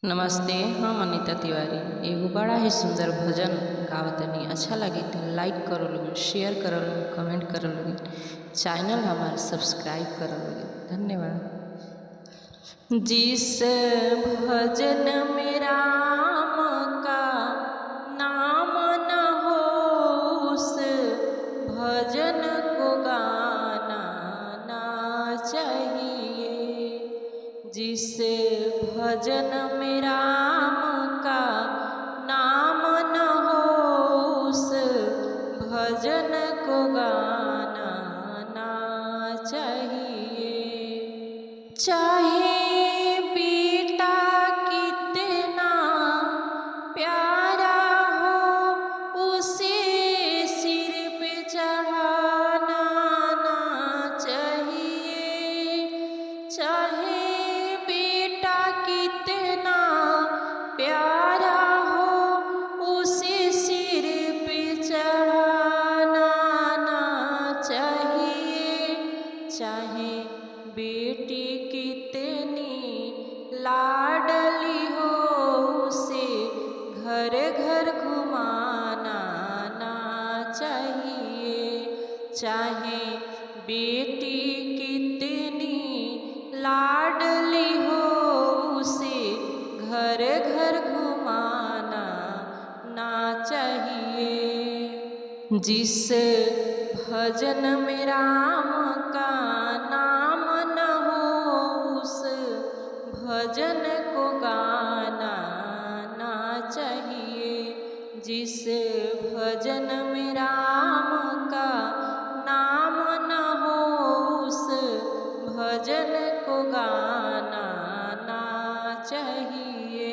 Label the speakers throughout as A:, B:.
A: नमस्ते, हम अनीता तिवारी एगो बड़ा ही सुंदर भजन गावतनी। अच्छा लगी तो लाइक करो लोग, शेयर करो लोग, कमेंट करो लोग, चैनल हमारा सब्सक्राइब करो लोग। धन्यवाद। जिस भजन में राम का नाम न हो, उस भजन को गाना ना चाहिए। जिस भजन में राम का नाम न हो, उस भजन को गाना ना चाहिए। चाहे बेटा कितना प्यारा हो, उसे सिर पे चढ़ाना ना चाहिए। चाहे बेटा कितना प्यारा हो, उसे सिर पे चढ़ाना ना चाहिए। चाहे बेटी कितनी लाडली हो, उसे घर घर घुमाना ना चाहिए। चाहे बेटी कितनी लाडली हो, उसे घर घर घुमाना ना चाहिए। जिस भजन में राम का नाम न हो, उस भजन को गाना ना चाहिए। जिस भजन में राम का नाम न हो, उस भजन को गाना ना चाहिए।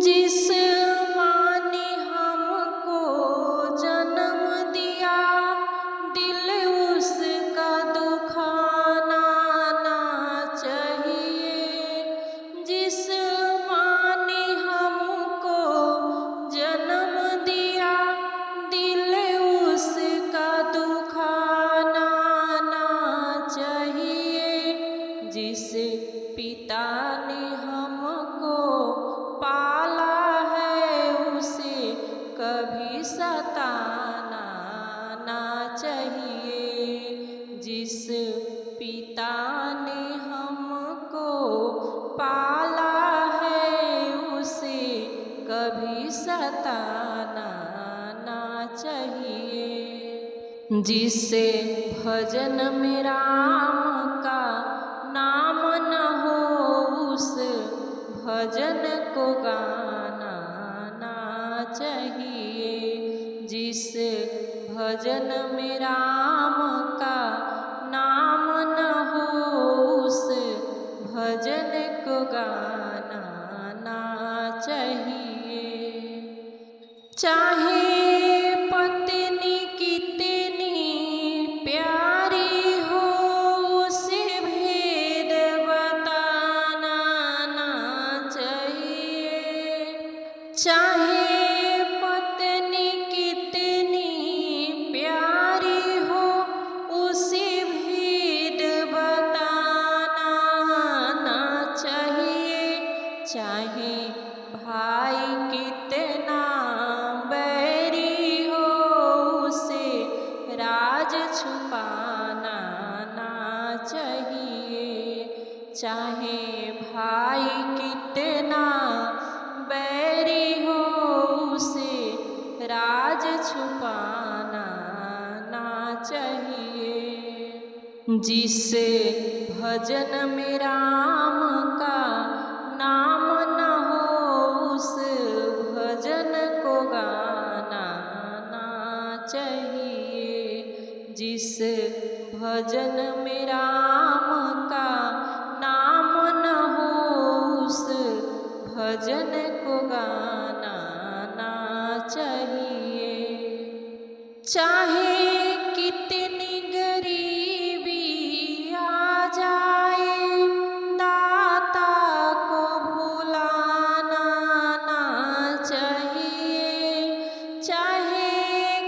A: जिस माँ ने हमको जन्म दिया, दिल उसका दुखाना ना चाहिए। जिस माँ ने हमको जन्म दिया, दिल उसका दुखाना ना चाहिए। जिस पिता ने हमको पाला है, उसे कभी सताना ना चाहिए। जिस पिता ने हमको पाला है, उसे कभी सताना ना चाहिए। जिस भजन में राम का नाम न हो, उस भजन को गाना ना चाहिए। जिस भजन में राम का नाम न हो, उस भजन को गाना ना चाहिए। चाहे पत्नी कितनी प्यारी हो, उसे भेद बताना ना चाहिए। चाहे पत्नी कितनी प्यारी हो, उसे भेद बताना ना चाहिए। चाहे भाई कितना बैरी हो, उसे राज छुपाना ना चाहिए। चाहे भाई कितना बैरी हो, उसे राज छुपाना ना चाहिए। जिस भजन में राम का नाम न हो, उस भजन को गाना ना चाहिए। जिस भजन में राम का नाम न हो, उस भजन को गाना ना चाहिए। चाहे कितनी गरीबी आ जाए, दाता को भुलाना ना चाहिए। चाहे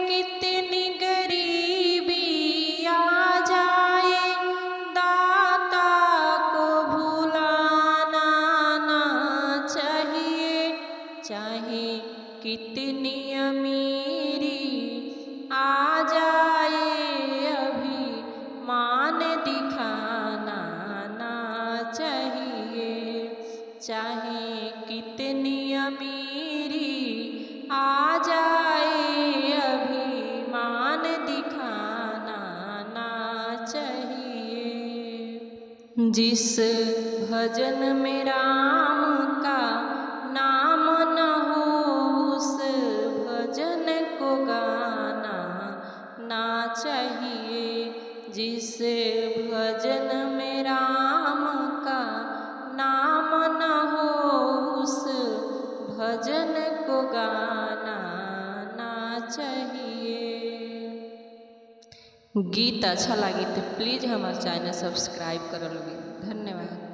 A: कितनी गरीबी आ जाए, दाता को भुलाना ना चाहे कितनी अमीरी आ जाए अभी मान दिखाना ना चाहिए। चाहे कितनी अमीरी आ जाए अभी मान दिखाना ना चाहिए। जिस भजन में राम का नाम न हो उस भजन को गाना ना चाहिए। जिस भजन में राम का नाम न हो उस भजन को गाना ना चाहिए। गीत अच्छा लगी तो प्लीज़ हमारे चैनल सब्सक्राइब कर लोगे। धन्यवाद।